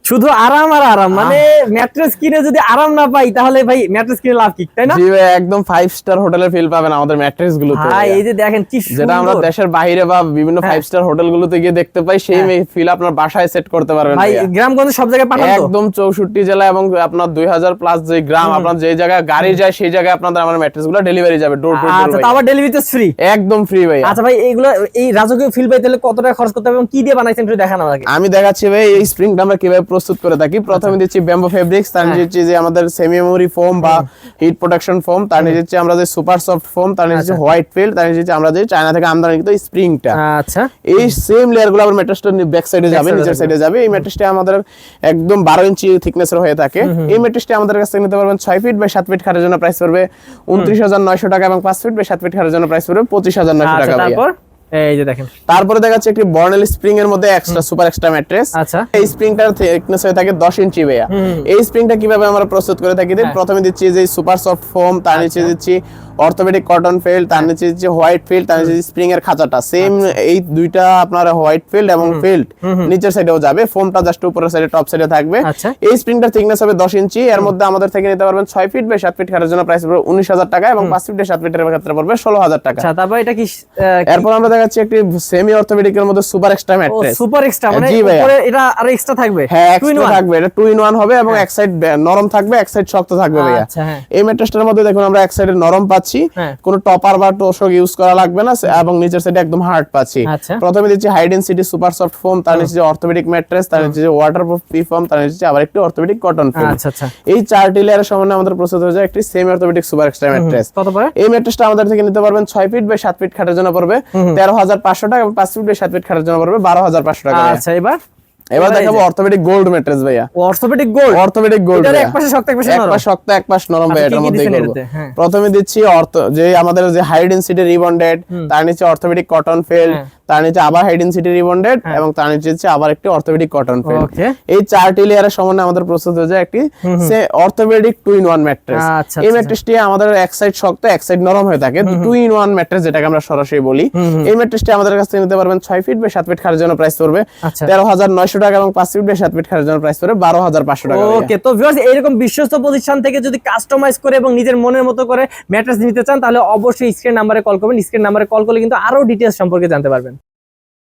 শুধু আরাম আর আরাম, মানে ম্যাট্রেস কিনে যদি আরাম না পাই তাহলে ভাই ম্যাট্রেস কিনে লাভ কি, তাই না? জি ভাই, একদম 5 স্টার হোটেলের ফিল পাবেন আমাদের ম্যাট্রেস গুলোতে। ভাই এই যে দেখেন কি সুন্দর, যেটা আমরা দেশের বাইরে বা বিভিন্ন 5 স্টার হোটেল গুলোতে গিয়ে দেখতে পাই, সেই ফিল আপনার বাসায় সেট করতে পারবেন ভাই গ্রামগঞ্জে সব জায়গায় পাঠান তো? একদম 64 জেলা এবং আপনার 2000 প্লাস যে গ্রাম, আপনার যে জায়গায় গাড়ি যায় সেই জায়গায় আপনাদের আমার ম্যাট্রেস গুলো ডেলিভারি যাবে ডোর টু ডোর। আচ্ছা, তো আবার ডেলিভারি তো ফ্রি? একদম ফ্রি ভাই। আচ্ছা ভাই, এইগুলো এই রাজকীয় ফিল পাইতে হলে কত টাকা খরচ করতে হবে এবং কি দিয়ে বানাইছেন একটু দেখান আমাকে। আমি দেখাচ্ছি ভাই এই স্প্রিংটা আমরা কিভাবে প্রস্তুত করে থাকি। প্রথমে দিচ্ছি ব্যাম্বো ফেব্রিক্স, তার নিচে দিচ্ছি যে আমাদের সেমি মেমোরি ফোম বা হিট প্রোটেকশন ফোম, তার নিচে দিচ্ছি আমরা যে সুপার সফট ফোম, তার নিচে দিচ্ছি হোয়াইট ফিল্ড, তার নিচে দিচ্ছি আমরা যে চায়না থেকে আমদানিকৃত স্প্রিংটা। আচ্ছা, এই সেম লেয়ার গুলো আবার ম্যাট্রেসটা ব্যাক সাইডে যাবে, নিচের সাইডে যাবে। এই ম্যাট্রেসটা আমাদের একদম 12 ইঞ্চি থিকনেসের হয়ে থাকে। এই ম্যাট্রেসটা আমাদের কাছ থেকে নিতে পারবেন 6 ফিট বাই 7 ফিট খাটের জন্য প্রাইস পড়বে 29,900 টাকা এবং 5 ফিট বাই 7 ফিট খাটের জন্য প্রাইস পড়বে 25,900 টাকা। তারপর এই যে দেখেন, তারপরে দেখাচ্ছে একটি বর্নেল স্প্রিং এর মধ্যে এক্সট্রা সুপার এক্সট্রা ম্যাট্রেস। আচ্ছা, এই স্প্রিংটার থিকনেস হয়ে থাকে 10 ইঞ্চি ভাইয়া। এই স্প্রিংটা কিভাবে আমরা প্রস্তুত করে থাকি, প্রথমে দিচ্ছি যে সুপার সফট ফোম, তার নিচে দিচ্ছি অর্থোপেডিক কটন ফিল্ড, তার নিচে দিচ্ছি হোয়াইট ফিল্ড, তার নিচে স্প্রিং এর খাঁচাটা সেম এই দুইটা আপনার হোয়াইট ফিল্ড এবং ফিল্ড নিচের সাইডেও যাবে, ফোমটা জাস্ট উপরের সাইডে টপ সাইডে থাকবে। এই স্প্রিংটার থিকনেস হবে 10 ইঞ্চি। এর মধ্যে আমাদের থেকে নিতে পারবেন 6 ফিট বাই 7 ফিট খাটের জন্য প্রাইস পড়বে 19,000 টাকা এবং 5 ফিট বাই 7 ফিটের ক্ষেত্রে পড়বে 16,000 টাকা। আচ্ছা, তারপর এটা কি? এরপর আমরা দেখাচ্ছি একটি সেমি অর্থোপেডিক এর মধ্যে super extra mattress. Super extra মানে উপরে এটা আরো এক্সট্রা থাকবে? হ্যাঁ, এক্সট্রা থাকবে। এটা 2 in 1 হবে এবং এক সাইড নরম থাকবে, এক সাইড শক্ত থাকবে ভাইয়া। আচ্ছা, হ্যাঁ। এই ম্যাট্রেসটার মধ্যে দেখুন আমরা এক সাইডে নরম পাচ্ছি, কোনো টপার বা তোষক ইউজ করা লাগবে না, এবং নিচের সাইডে একদম হার্ড পাচ্ছি। প্রথমে দিচ্ছি high density super soft foam, তার নিচে অর্থোপেডিক ম্যাট্রেস, তার নিচে ওয়াটারপ্রুফ পি ফোম, তার নিচে আবার একটি অর্থোপেডিক কটন ফোম। আচ্ছা আচ্ছা, এই চারটি লেয়ারের সমন্বয়ে আমাদের প্রস্তুত হয়ে যায় একটি semi orthopaedic super extra mattress. কত পড়ে? এই ম্যাট্রেসটা আমাদের থেকে নিতে পারবেন 6 ফিট বাই 7 ফিট খাটের জন্য পড়বে 13,500 টাকা এবং 5 ফিট বাই 7 ফিট খাটের জন্য পড়বে 12,500 টাকা। আচ্ছা, এবার দেখাবো অর্থোপেডিক গোল্ড ম্যাট্রেস ভাইয়া। অর্থোপেডিক গোল্ড, অর্থোপেডিক গোল্ড এটার এক পাশে শক্ত এক পাশে নরম, এক পাশে শক্ত এক পাশে নরম ভাই। এটার মধ্যে করব। প্রথমে দিচ্ছি যে আমাদের যে হাই ডেনসিটি রিবন্ডেড, তার নিচে অর্থোপেডিক কটন ফিল্ড, তার নিচে আবার হাই ডেনসিটি রিবন্ডেড এবং তার নিচে হচ্ছে আবার একটি অর্থোপেডিক কটন ফিল্ড। এই চারটি লেয়ারের সমন্বয়ে আমাদের প্রস্তুত হয়ে যায় একটি অর্থোপেডিক 2 in 1 ম্যাট্রেস। এই ম্যাট্রেসটি আমাদের এক সাইড শক্ত এক সাইড নরম হয়ে থাকে, 2 in 1 ম্যাট্রেস যেটাকে আমরা সরাসরি বলি। এই ম্যাট্রেসটি আমাদের কাছ থেকে নিতে পারবেন 6 ফিট বাই 7 ফিট খাটের জন্য প্রাইস পড়বে 13,900 টাকা এবং 5 ফিট বাই 7 ফিট খাটের জন্য প্রাইস পড়বে 12,500 টাকা। ওকে, তো ভিউয়ার্স এরকম বিশ্বস্ত প্রতিষ্ঠান থেকে যদি কাস্টমাইজ করে এবং নিজের মনের মতো করে ম্যাট্রেস নিতে চান তাহলে অবশ্যই স্ক্রিন নাম্বারে কল করবেন। স্ক্রিন নাম্বারে কল করলে কিন্তু আরো ডিটেইলস সম্পর্কে জানতে পারবেন।